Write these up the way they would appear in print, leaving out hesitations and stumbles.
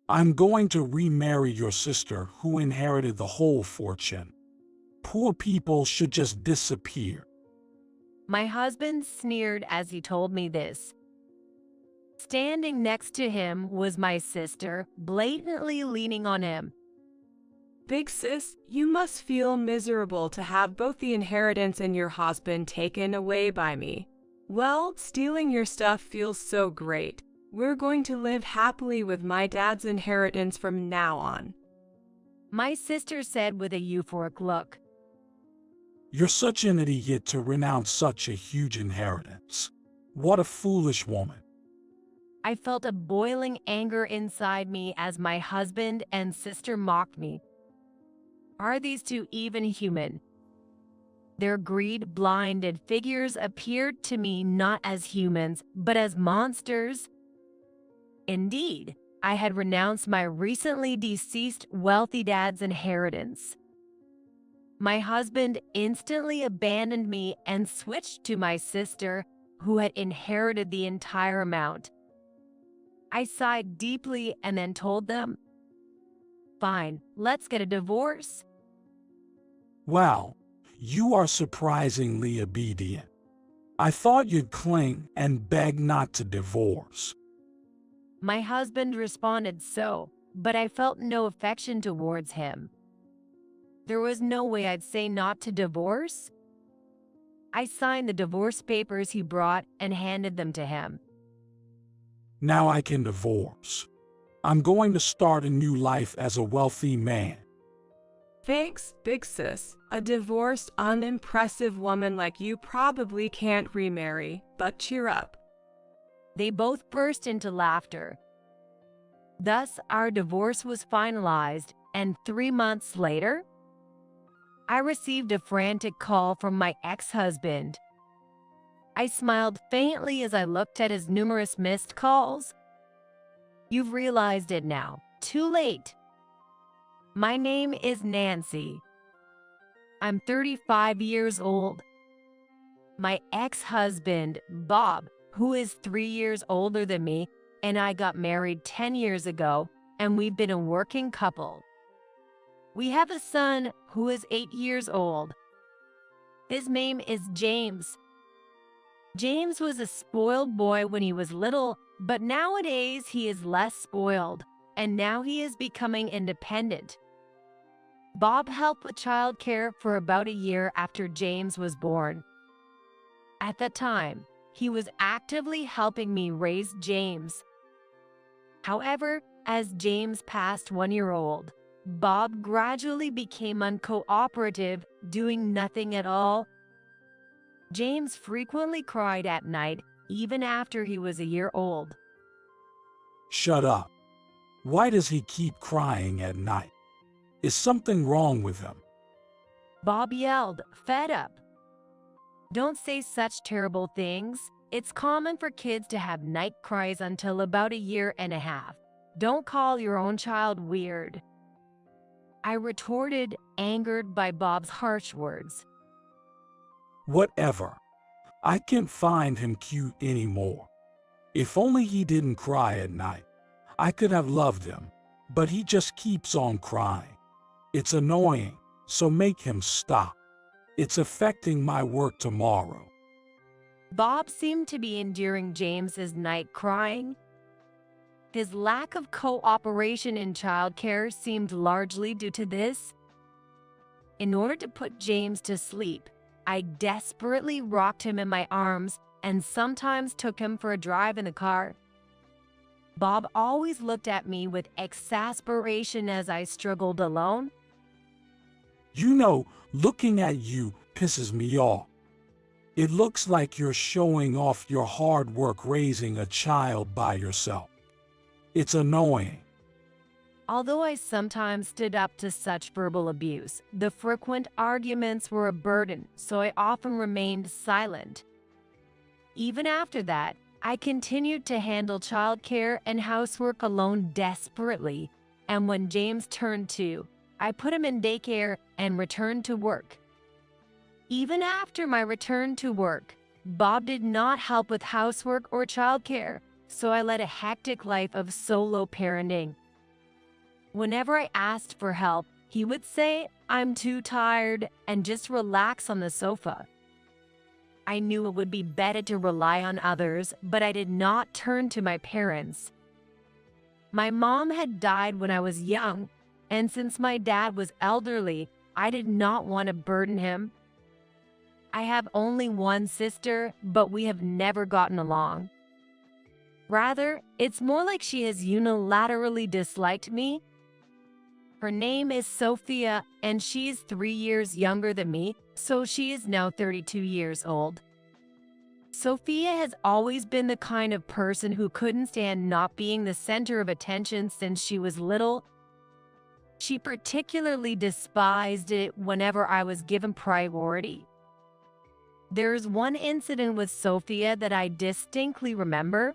I'm going to remarry your sister who inherited the whole fortune. Poor people should just disappear. My husband sneered as he told me this. Standing next to him was my sister, blatantly leaning on him. Big sis, you must feel miserable to have both the inheritance and your husband taken away by me. Well, stealing your stuff feels so great. We're going to live happily with my dad's inheritance from now on. My sister said with a euphoric look. You're such an idiot to renounce such a huge inheritance. What a foolish woman. I felt a boiling anger inside me as my husband and sister mocked me. Are these two even human? Their greed-blinded figures appeared to me not as humans, but as monsters. Indeed, I had renounced my recently deceased wealthy dad's inheritance. My husband instantly abandoned me and switched to my sister, who had inherited the entire amount. I sighed deeply and then told them, "Fine, let's get a divorce." Wow, you are surprisingly obedient. I thought you'd cling and beg not to divorce. My husband responded so, but I felt no affection towards him. There was no way I'd say not to divorce. I signed the divorce papers he brought and handed them to him. Now I can divorce. I'm going to start a new life as a wealthy man. Thanks, big sis. A divorced, unimpressive woman like you probably can't remarry, but cheer up. They both burst into laughter. Thus, our divorce was finalized, and 3 months later, I received a frantic call from my ex-husband. I smiled faintly as I looked at his numerous missed calls. You've realized it now. Too late. My name is Nancy. I'm 35 years old. My ex-husband, Bob, who is 3 years older than me, and I got married 10 years ago, and we've been a working couple. We have a son who is 8 years old. His name is James. James was a spoiled boy when he was little, but nowadays he is less spoiled, and now he is becoming independent. Bob helped with childcare for about a year after James was born. At that time, he was actively helping me raise James. However, as James passed 1 year old, Bob gradually became uncooperative, doing nothing at all. James frequently cried at night, even after he was a year old. Shut up. Why does he keep crying at night? Is something wrong with him? Bob yelled, fed up. Don't say such terrible things. It's common for kids to have night cries until about 1.5 years. Don't call your own child weird. I retorted, angered by Bob's harsh words. Whatever. I can't find him cute anymore. If only he didn't cry at night. I could have loved him, but he just keeps on crying. It's annoying, so make him stop. It's affecting my work tomorrow. Bob seemed to be enduring James's night crying. His lack of cooperation in childcare seemed largely due to this. In order to put James to sleep, I desperately rocked him in my arms and sometimes took him for a drive in the car. Bob always looked at me with exasperation as I struggled alone. You know, looking at you pisses me off. It looks like you're showing off your hard work raising a child by yourself. It's annoying. Although I sometimes stood up to such verbal abuse, the frequent arguments were a burden, so I often remained silent. Even after that, I continued to handle childcare and housework alone desperately, and when James turned 2, I put him in daycare and returned to work. Even after my return to work, Bob did not help with housework or childcare, so I led a hectic life of solo parenting. Whenever I asked for help, he would say, "I'm too tired," and just relax on the sofa. I knew it would be better to rely on others, but I did not turn to my parents. My mom had died when I was young, and since my dad was elderly, I did not want to burden him. I have only one sister, but we have never gotten along. Rather, it's more like she has unilaterally disliked me. Her name is Sophia, and she is 3 years younger than me, so she is now 32 years old. Sophia has always been the kind of person who couldn't stand not being the center of attention since she was little. She particularly despised it whenever I was given priority. There's one incident with Sophia that I distinctly remember.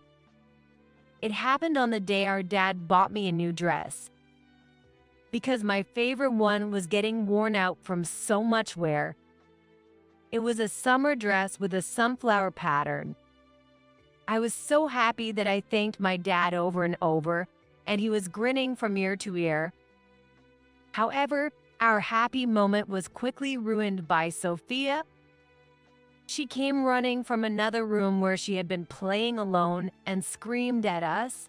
It happened on the day our dad bought me a new dress. Because my favorite one was getting worn out from so much wear. It was a summer dress with a sunflower pattern. I was so happy that I thanked my dad over and over, and he was grinning from ear to ear. However, our happy moment was quickly ruined by Sophia. She came running from another room where she had been playing alone and screamed at us.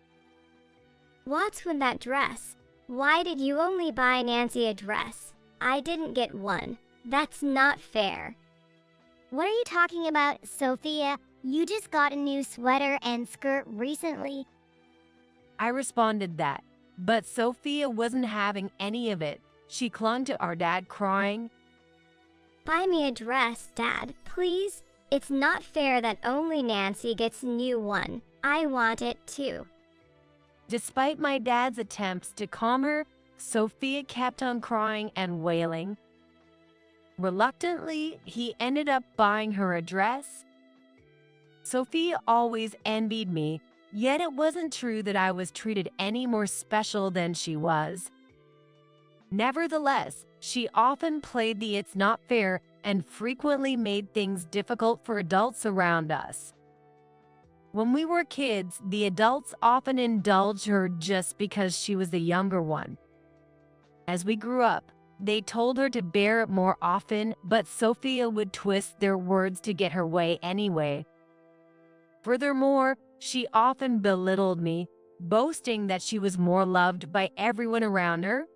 "What's with that dress? Why did you only buy Nancy a dress? I didn't get one. That's not fair." "What are you talking about, Sophia? You just got a new sweater and skirt recently." I responded that, but Sophia wasn't having any of it. She clung to our dad, crying, "Buy me a dress, Dad, please. It's not fair that only Nancy gets a new one. I want it too." Despite my dad's attempts to calm her, Sophia kept on crying and wailing. Reluctantly, he ended up buying her a dress. Sophia always envied me, yet it wasn't true that I was treated any more special than she was. Nevertheless, she often played the "it's not fair" and frequently made things difficult for adults around us. When we were kids, the adults often indulged her just because she was the younger one. As we grew up, they told her to bear it more often, but Sophia would twist their words to get her way anyway. Furthermore, she often belittled me, boasting that she was more loved by everyone around her.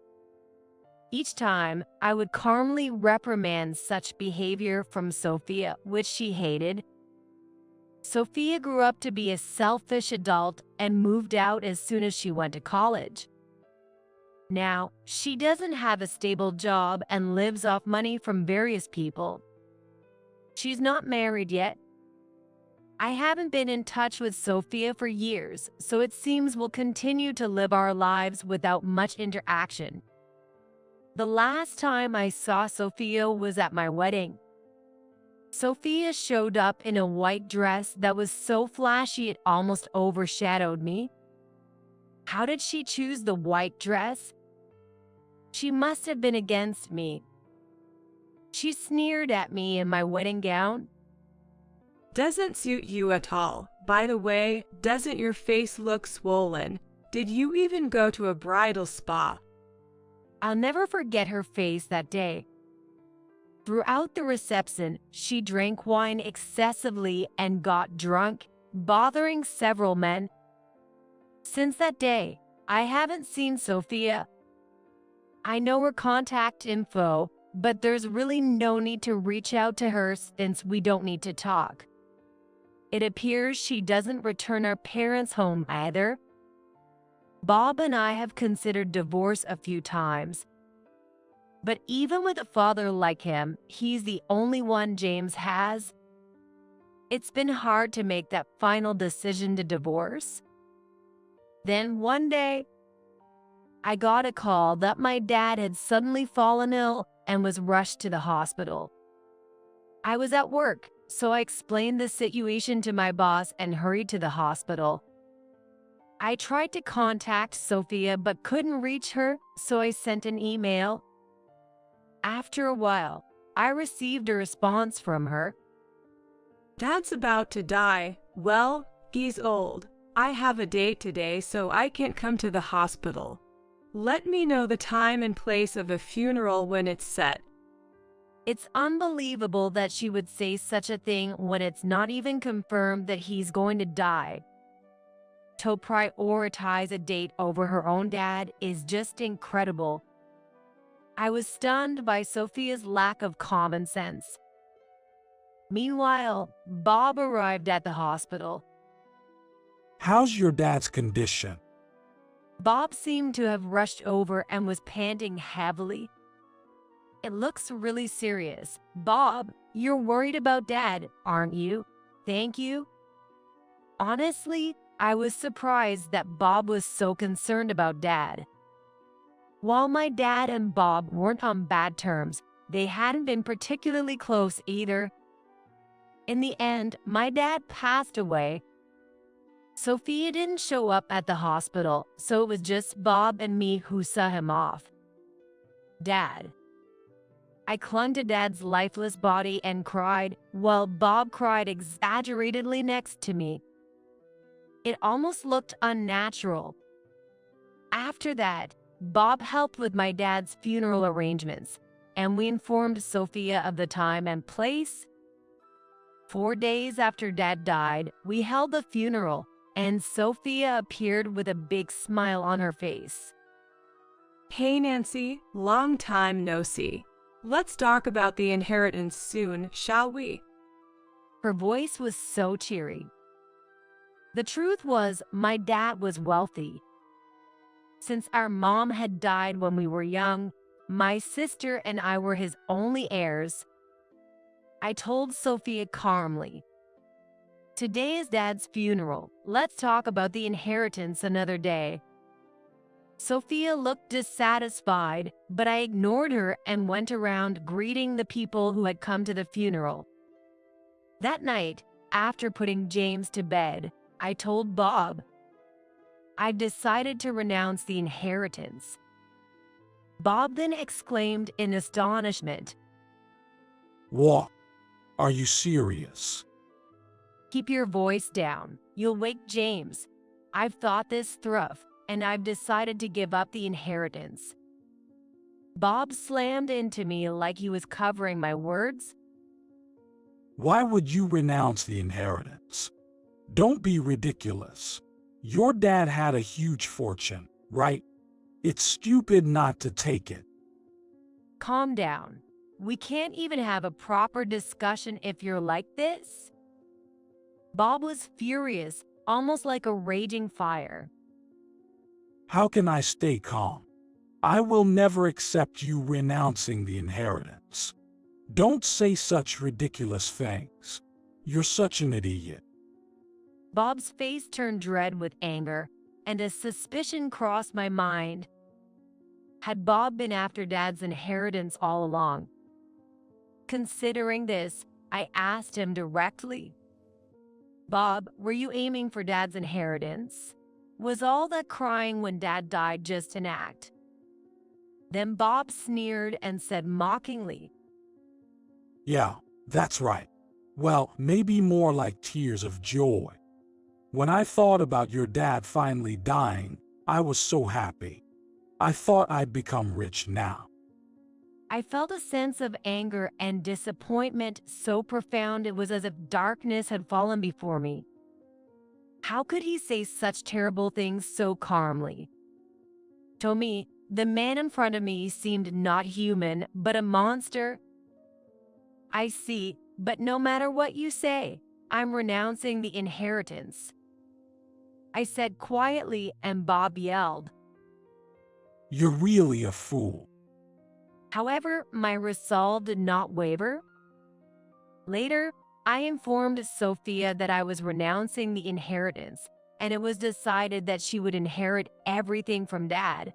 Each time, I would calmly reprimand such behavior from Sophia, which she hated. Sophia grew up to be a selfish adult and moved out as soon as she went to college. Now, she doesn't have a stable job and lives off money from various people. She's not married yet. I haven't been in touch with Sophia for years, so it seems we'll continue to live our lives without much interaction. The last time I saw Sophia was at my wedding. Sophia showed up in a white dress that was so flashy it almost overshadowed me. How did she choose the white dress? She must have been against me. She sneered at me in my wedding gown. Doesn't suit you at all. By the way, doesn't your face look swollen? Did you even go to a bridal spa? I'll never forget her face that day. Throughout the reception, she drank wine excessively and got drunk, bothering several men. Since that day, I haven't seen Sophia. I know her contact info, but there's really no need to reach out to her since we don't need to talk. It appears she doesn't return our parents' home either. Bob and I have considered divorce a few times. But even with a father like him, he's the only one James has. It's been hard to make that final decision to divorce. Then one day, I got a call that my dad had suddenly fallen ill and was rushed to the hospital. I was at work, so I explained the situation to my boss and hurried to the hospital. I tried to contact Sophia but couldn't reach her, so I sent an email. After a while, I received a response from her. Dad's about to die. Well, he's old. I have a date today, so I can't come to the hospital. Let me know the time and place of the funeral when it's set. It's unbelievable that she would say such a thing when it's not even confirmed that he's going to die. To prioritize a date over her own dad is just incredible. I was stunned by Sophia's lack of common sense. Meanwhile, Bob arrived at the hospital. How's your dad's condition? Bob seemed to have rushed over and was panting heavily. It looks really serious. Bob, you're worried about Dad, aren't you? Thank you. Honestly, I was surprised that Bob was so concerned about Dad. While my dad and Bob weren't on bad terms, they hadn't been particularly close either. In the end, my dad passed away. Sophia didn't show up at the hospital, so it was just Bob and me who saw him off. Dad. I clung to Dad's lifeless body and cried, while Bob cried exaggeratedly next to me. It almost looked unnatural. After that, Bob helped with my dad's funeral arrangements, and we informed Sophia of the time and place. 4 days after Dad died, we held the funeral, and Sophia appeared with a big smile on her face. Hey Nancy, long time no see. Let's talk about the inheritance soon, shall we? Her voice was so cheery. The truth was, my dad was wealthy. Since our mom had died when we were young, my sister and I were his only heirs. I told Sophia calmly, "Today is Dad's funeral. Let's talk about the inheritance another day." Sophia looked dissatisfied, but I ignored her and went around greeting the people who had come to the funeral. That night, after putting James to bed, I told Bob, "I've decided to renounce the inheritance." Bob then exclaimed in astonishment, What? Are you serious? "Keep your voice down. You'll wake James. I've thought this through, and I've decided to give up the inheritance." Bob slammed into me like he was covering my words. Why would you renounce the inheritance? Don't be ridiculous. Your dad had a huge fortune, right? It's stupid not to take it. Calm down. We can't even have a proper discussion if you're like this. Bob was furious, almost like a raging fire. How can I stay calm? I will never accept you renouncing the inheritance. Don't say such ridiculous things. You're such an idiot. Bob's face turned red with anger, and a suspicion crossed my mind. Had Bob been after Dad's inheritance all along? Considering this, I asked him directly, "Bob, were you aiming for Dad's inheritance? Was all that crying when Dad died just an act?" Then Bob sneered and said mockingly, Yeah, that's right. Well, maybe more like tears of joy. When I thought about your dad finally dying, I was so happy. I thought I'd become rich now. I felt a sense of anger and disappointment so profound it was as if darkness had fallen before me. How could he say such terrible things so calmly? To me, the man in front of me seemed not human, but a monster. "I see, but no matter what you say, I'm renouncing the inheritance," I said quietly, and Bob yelled. You're really a fool. However, my resolve did not waver. Later, I informed Sophia that I was renouncing the inheritance, and it was decided that she would inherit everything from Dad.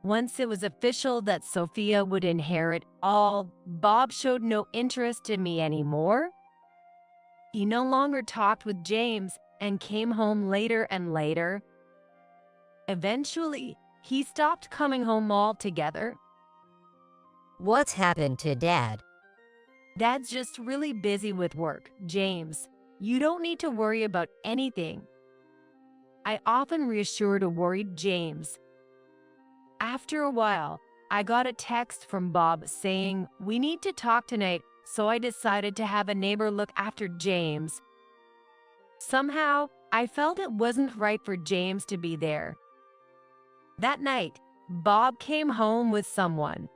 Once it was official that Sophia would inherit all, Bob showed no interest in me anymore. He no longer talked with James and came home later and later. Eventually, he stopped coming home altogether. What's happened to Dad? Dad's just really busy with work, James. You don't need to worry about anything, I often reassured a worried James. After a while, I got a text from Bob saying, "We need to talk tonight," so I decided to have a neighbor look after James. Somehow, I felt it wasn't right for James to be there. That night, Bob came home with someone.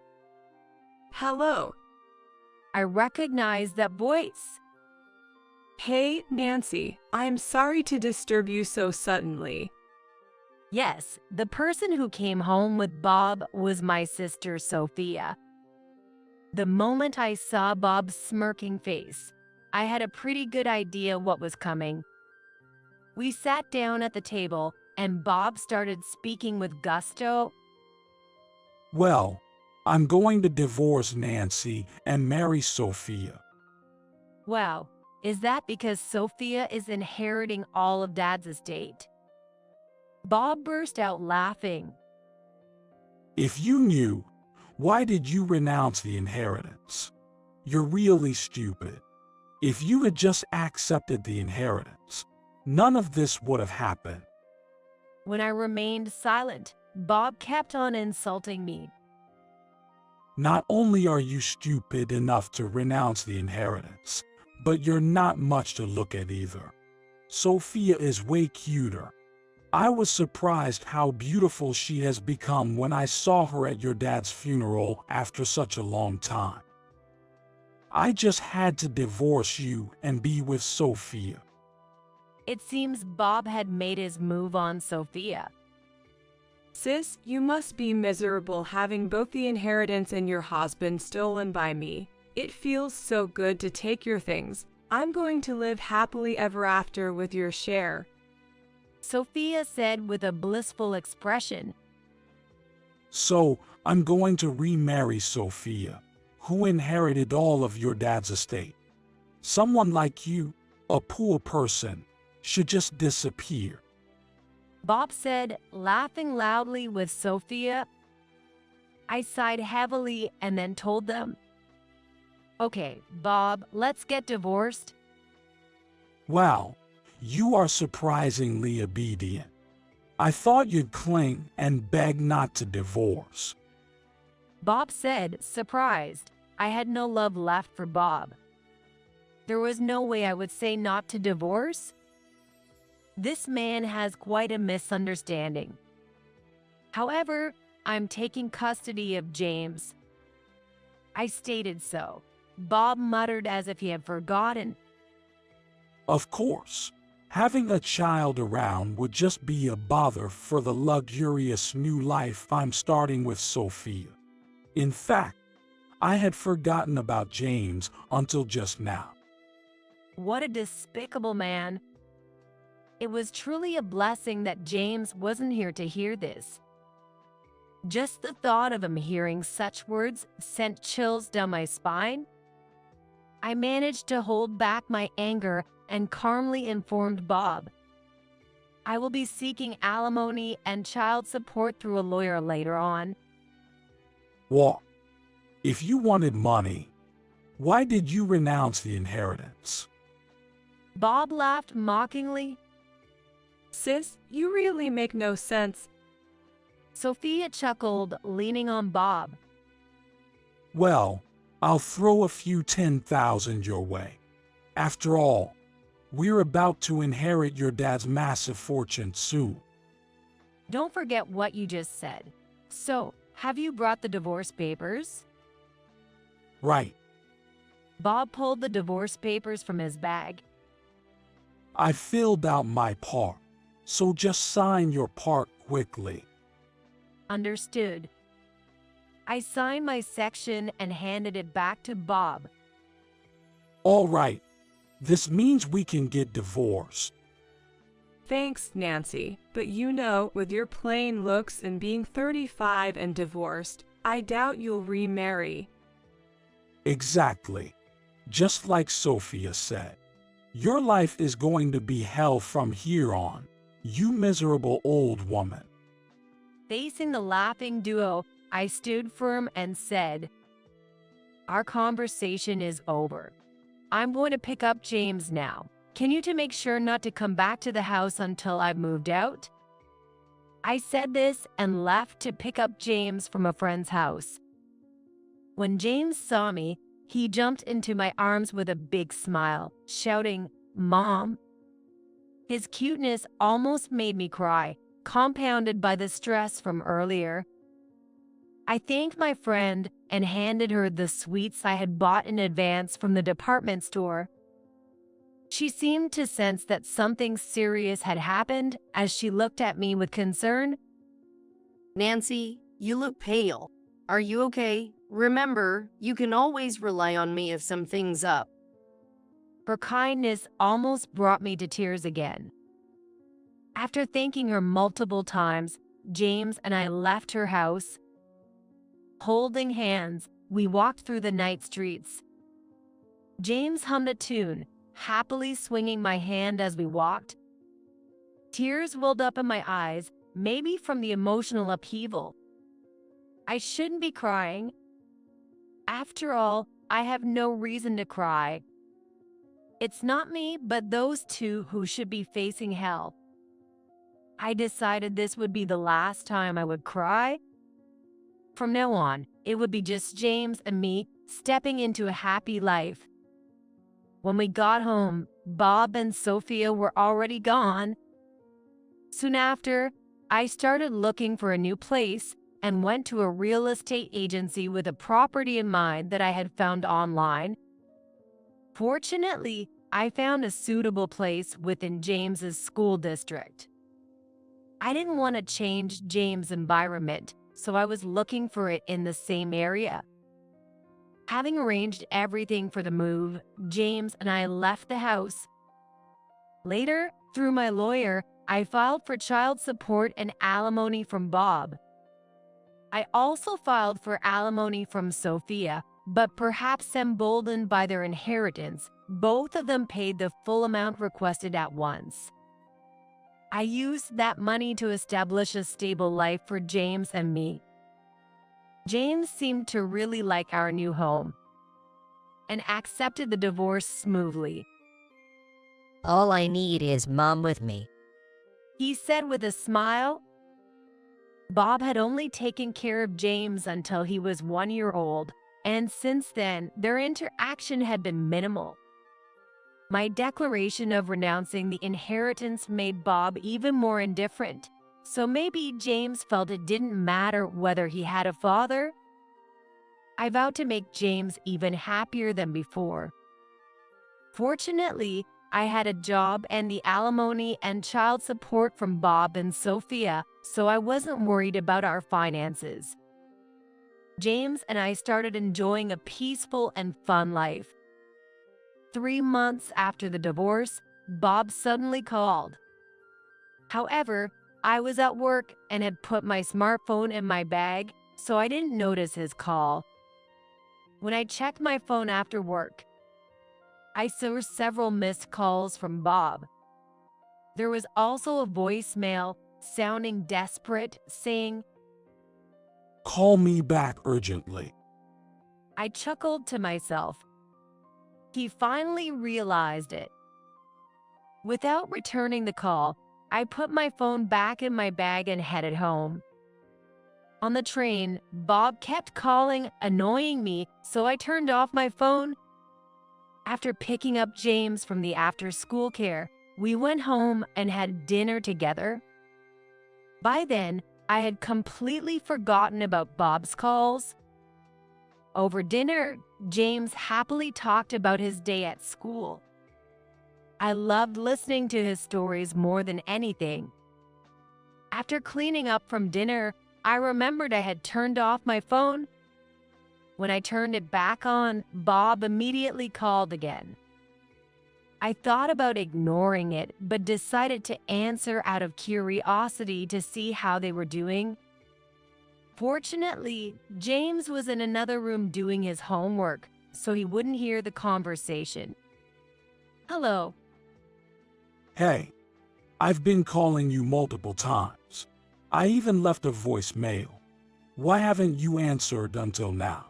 Hello. I recognized that voice. Hey, Nancy, I'm sorry to disturb you so suddenly. Yes, the person who came home with Bob was my sister Sophia. The moment I saw Bob's smirking face, I had a pretty good idea what was coming. We sat down at the table, and Bob started speaking with gusto. Well, I'm going to divorce Nancy and marry Sophia. Wow, is that because Sophia is inheriting all of Dad's estate? Bob burst out laughing. If you knew, why did you renounce the inheritance? You're really stupid. If you had just accepted the inheritance, none of this would have happened. When I remained silent, Bob kept on insulting me. Not only are you stupid enough to renounce the inheritance, but you're not much to look at either. Sophia is way cuter. I was surprised how beautiful she has become when I saw her at your dad's funeral after such a long time. I just had to divorce you and be with Sophia. It seems Bob had made his move on Sophia. Sis, you must be miserable having both the inheritance and your husband stolen by me. It feels so good to take your things. I'm going to live happily ever after with your share. Sophia said with a blissful expression. So, I'm going to remarry Sophia, who inherited all of your dad's estate. Someone like you, a poor person, should just disappear. Bob said, laughing loudly with Sophia. I sighed heavily and then told them, "Okay, Bob, let's get divorced." Wow, you are surprisingly obedient. I thought you'd cling and beg not to divorce. Bob said, surprised. I had no love left for Bob. There was no way I would say not to divorce. This man has quite a misunderstanding. However, I'm taking custody of James. I stated so. Bob muttered as if he had forgotten. Of course, having a child around would just be a bother for the luxurious new life I'm starting with Sophia. In fact, I had forgotten about James until just now. What a despicable man. It was truly a blessing that James wasn't here to hear this. Just the thought of him hearing such words sent chills down my spine. I managed to hold back my anger and calmly informed Bob. I will be seeking alimony and child support through a lawyer later on. What? If you wanted money, why did you renounce the inheritance? Bob laughed mockingly. Sis, you really make no sense. Sophia chuckled, leaning on Bob. Well, I'll throw a few 10,000 your way. After all, we're about to inherit your dad's massive fortune soon. Don't forget what you just said. So, have you brought the divorce papers? Right. Bob pulled the divorce papers from his bag. I filled out my part, so just sign your part quickly. Understood. I signed my section and handed it back to Bob. All right, this means we can get divorced. Thanks, Nancy, but you know, with your plain looks and being 35 and divorced, I doubt you'll remarry. Exactly. Just like Sophia said. Your life is going to be hell from here on, you miserable old woman. Facing the laughing duo, I stood firm and said, "Our conversation is over. I'm going to pick up James now. Can you two make sure not to come back to the house until I've moved out?" I said this and left to pick up James from a friend's house. When James saw me, he jumped into my arms with a big smile, shouting, "Mom!" His cuteness almost made me cry, compounded by the stress from earlier. I thanked my friend and handed her the sweets I had bought in advance from the department store. She seemed to sense that something serious had happened as she looked at me with concern. Nancy, you look pale. Are you okay? Remember, you can always rely on me if something's up. Her kindness almost brought me to tears again. After thanking her multiple times, James and I left her house. Holding hands, we walked through the night streets. James hummed a tune, happily swinging my hand as we walked. Tears welled up in my eyes, maybe from the emotional upheaval. I shouldn't be crying. After all, I have no reason to cry. It's not me, but those two who should be facing hell. I decided this would be the last time I would cry. From now on, it would be just James and me stepping into a happy life. When we got home, Bob and Sophia were already gone. Soon after, I started looking for a new place and went to a real estate agency with a property in mind that I had found online. Fortunately, I found a suitable place within James's school district. I didn't want to change James' environment, so I was looking for it in the same area. Having arranged everything for the move, James and I left the house. Later, through my lawyer, I filed for child support and alimony from Bob. I also filed for alimony from Sophia, but perhaps emboldened by their inheritance, both of them paid the full amount requested at once. I used that money to establish a stable life for James and me. James seemed to really like our new home and accepted the divorce smoothly. All I need is Mom with me. He said with a smile. Bob had only taken care of James until he was 1 year old, and since then, their interaction had been minimal. My declaration of renouncing the inheritance made Bob even more indifferent, so maybe James felt it didn't matter whether he had a father. I vowed to make James even happier than before. Fortunately, I had a job and the alimony and child support from Bob and Sophia, so I wasn't worried about our finances. James and I started enjoying a peaceful and fun life. 3 months after the divorce, Bob suddenly called. However, I was at work and had put my smartphone in my bag, so I didn't notice his call. When I checked my phone after work, I saw several missed calls from Bob. There was also a voicemail sounding desperate, saying, "Call me back urgently." I chuckled to myself. He finally realized it. Without returning the call, I put my phone back in my bag and headed home. On the train, Bob kept calling, annoying me, so I turned off my phone. After picking up James from the after-school care, we went home and had dinner together. By then, I had completely forgotten about Bob's calls. Over dinner, James happily talked about his day at school. I loved listening to his stories more than anything. After cleaning up from dinner, I remembered I had turned off my phone. When I turned it back on, Bob immediately called again. I thought about ignoring it, but decided to answer out of curiosity to see how they were doing. Fortunately, James was in another room doing his homework, so he wouldn't hear the conversation. "Hello." "Hey, I've been calling you multiple times. I even left a voicemail. Why haven't you answered until now?"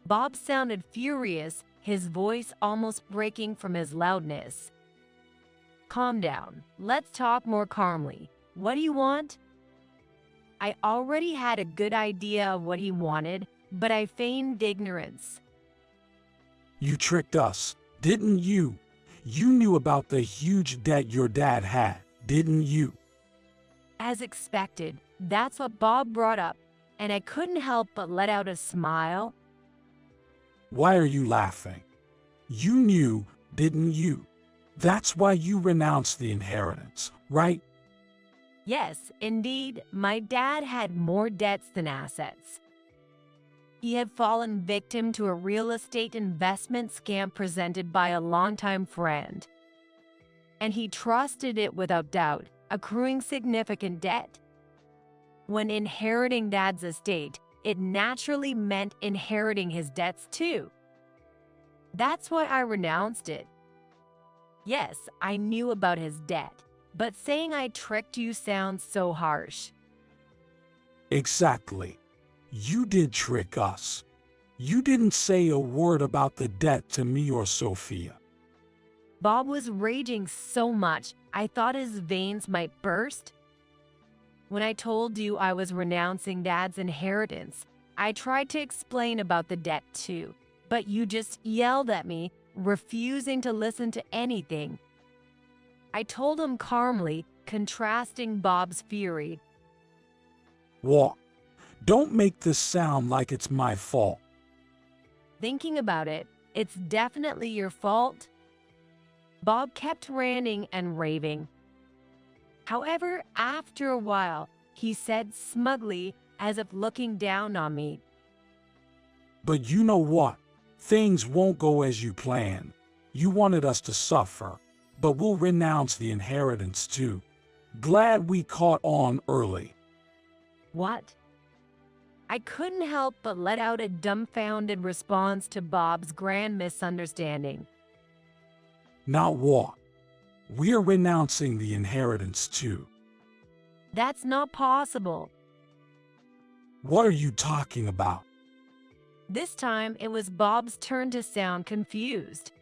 Bob sounded furious, his voice almost breaking from his loudness. "Calm down. Let's talk more calmly. What do you want?" I already had a good idea of what he wanted, but I feigned ignorance. You tricked us, didn't you? You knew about the huge debt your dad had, didn't you? As expected, that's what Bob brought up, and I couldn't help but let out a smile. Why are you laughing? You knew, didn't you? That's why you renounced the inheritance, right? Yes, indeed, my dad had more debts than assets. He had fallen victim to a real estate investment scam presented by a longtime friend. And he trusted it without doubt, accruing significant debt. When inheriting Dad's estate, it naturally meant inheriting his debts too. That's why I renounced it. Yes, I knew about his debt, but saying I tricked you sounds so harsh. Exactly. You did trick us. You didn't say a word about the debt to me or Sophia. Bob was raging so much, I thought his veins might burst. When I told you I was renouncing Dad's inheritance, I tried to explain about the debt too, but you just yelled at me, refusing to listen to anything. I told him calmly, contrasting Bob's fury. What? Don't make this sound like it's my fault. Thinking about it, it's definitely your fault. Bob kept ranting and raving. However, after a while, he said smugly, as if looking down on me, But you know what? Things won't go as you planned. You wanted us to suffer, but we'll renounce the inheritance too. Glad we caught on early. "What?" I couldn't help but let out a dumbfounded response to Bob's grand misunderstanding. Not what? We're renouncing the inheritance too. That's not possible. What are you talking about? This time, it was Bob's turn to sound confused.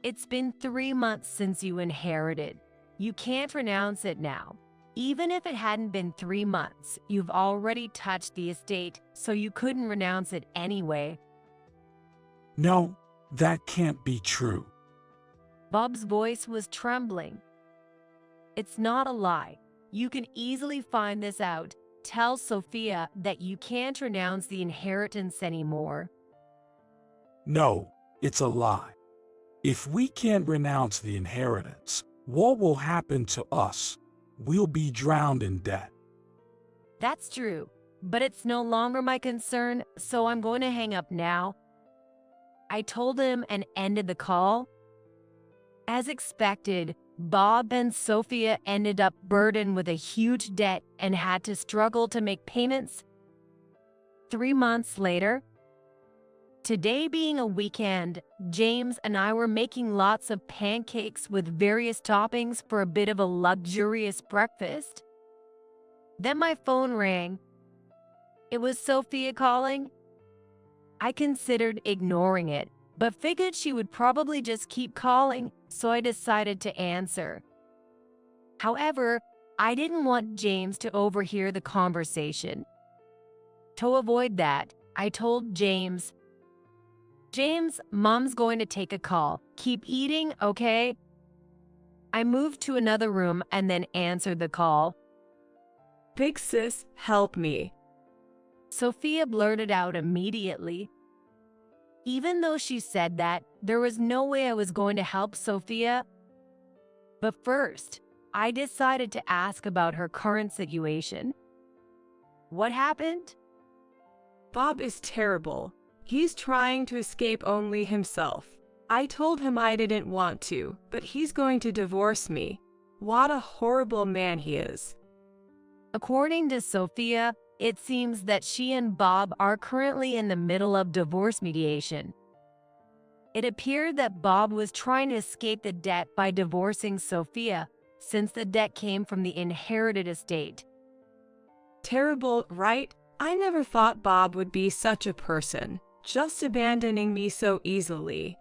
It's been 3 months since you inherited. You can't renounce it now. Even if it hadn't been 3 months, you've already touched the estate, so you couldn't renounce it anyway. No, that can't be true. Bob's voice was trembling. It's not a lie. You can easily find this out. Tell Sophia that you can't renounce the inheritance anymore. No, it's a lie. If we can't renounce the inheritance, what will happen to us? We'll be drowned in debt. That's true, but it's no longer my concern, so I'm going to hang up now. I told him and ended the call. As expected, Bob and Sophia ended up burdened with a huge debt and had to struggle to make payments. 3 months later, today being a weekend, James and I were making lots of pancakes with various toppings for a bit of a luxurious breakfast. Then my phone rang. It was Sophia calling. I considered ignoring it, but figured she would probably just keep calling, so I decided to answer. However, I didn't want James to overhear the conversation. To avoid that, I told James, "James, Mom's going to take a call. Keep eating, okay?" I moved to another room and then answered the call. Big sis, help me. Sophia blurted out immediately. Even though she said that, there was no way I was going to help Sophia. But first, I decided to ask about her current situation. What happened? Bob is terrible. He's trying to escape only himself. I told him I didn't want to, but he's going to divorce me. What a horrible man he is. According to Sophia, it seems that she and Bob are currently in the middle of divorce mediation. It appeared that Bob was trying to escape the debt by divorcing Sophia, since the debt came from the inherited estate. Terrible, right? I never thought Bob would be such a person, just abandoning me so easily.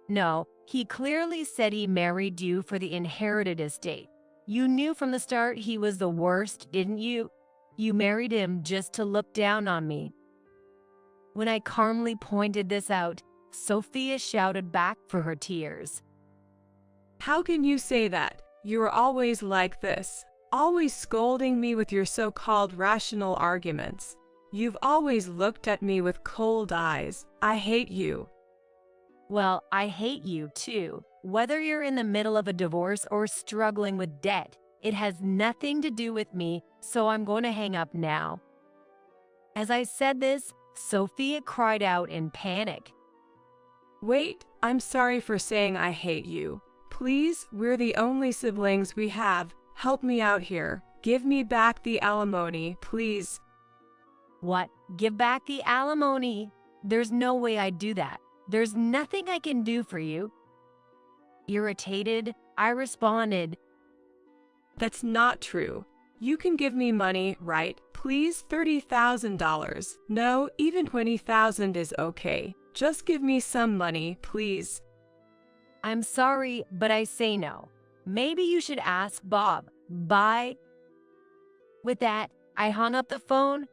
No, he clearly said he married you for the inherited estate. You knew from the start he was the worst, didn't you? You married him just to look down on me." When I calmly pointed this out, Sophia shouted back for her tears. How can you say that? You are always like this, always scolding me with your so-called rational arguments. You've always looked at me with cold eyes. I hate you. Well, I hate you too. Whether you're in the middle of a divorce or struggling with debt, it has nothing to do with me, so I'm going to hang up now. As I said this, Sophia cried out in panic. Wait, I'm sorry for saying I hate you. Please, we're the only siblings we have. Help me out here. Give me back the alimony, please. What? Give back the alimony? There's no way I'd do that. There's nothing I can do for you. Irritated, I responded, That's not true. You can give me money, right? Please, $30,000. No, even $20,000 is okay. Just give me some money, please. I'm sorry, but I say no. Maybe you should ask Bob. Bye. With that, I hung up the phone.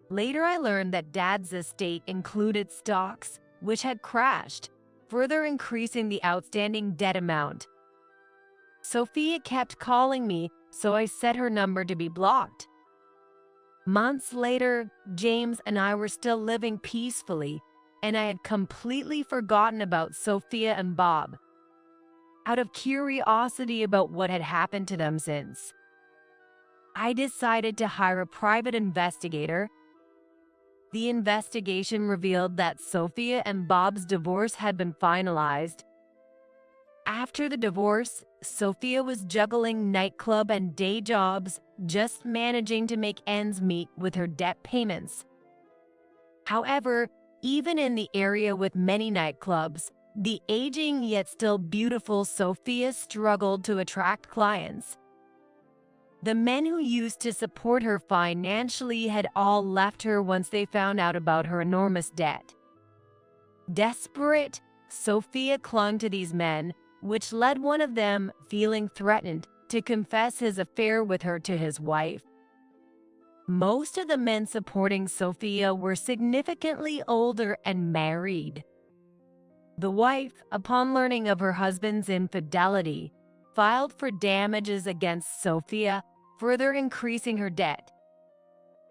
Later, I learned that Dad's estate included stocks, which had crashed, further increasing the outstanding debt amount. Sophia kept calling me, so I set her number to be blocked. Months later, James and I were still living peacefully, and I had completely forgotten about Sophia and Bob. Out of curiosity about what had happened to them since, I decided to hire a private investigator. The investigation revealed that Sophia and Bob's divorce had been finalized. After the divorce, Sophia was juggling nightclub and day jobs, just managing to make ends meet with her debt payments. However, even in the area with many nightclubs, the aging yet still beautiful Sophia struggled to attract clients. The men who used to support her financially had all left her once they found out about her enormous debt. Desperate, Sophia clung to these men, which led one of them, feeling threatened, to confess his affair with her to his wife. Most of the men supporting Sophia were significantly older and married. The wife, upon learning of her husband's infidelity, filed for damages against Sophia, further increasing her debt.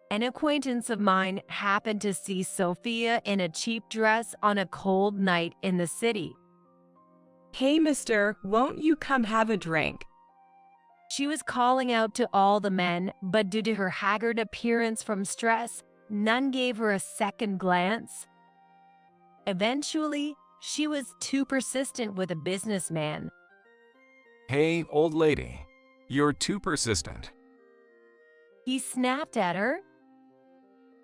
An acquaintance of mine happened to see Sophia in a cheap dress on a cold night in the city. Hey, mister, won't you come have a drink? She was calling out to all the men, but due to her haggard appearance from stress, none gave her a second glance. Eventually, she was too persistent with a businessman. Hey, old lady, you're too persistent. He snapped at her.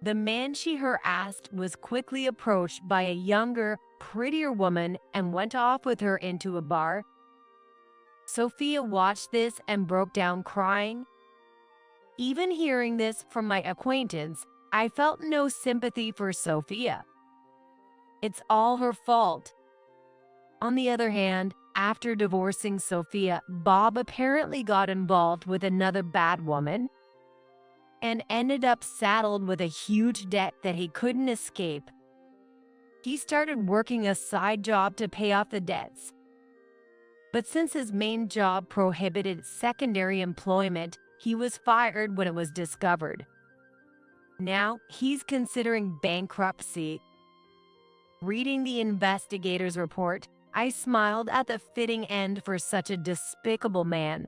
The man she harassed was quickly approached by a younger, prettier woman and went off with her into a bar. Sophia watched this and broke down crying. Even hearing this from my acquaintance, I felt no sympathy for Sophia. It's all her fault. On the other hand, after divorcing Sophia, Bob apparently got involved with another bad woman and ended up saddled with a huge debt that he couldn't escape. He started working a side job to pay off the debts. But since his main job prohibited secondary employment, he was fired when it was discovered. Now, he's considering bankruptcy. Reading the investigator's report, I smiled at the fitting end for such a despicable man.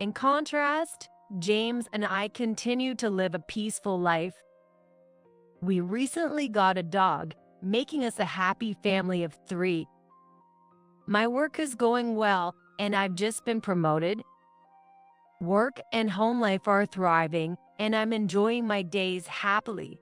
In contrast, James and I continue to live a peaceful life. We recently got a dog, making us a happy family of 3. My work is going well, and I've just been promoted. Work and home life are thriving, and I'm enjoying my days happily.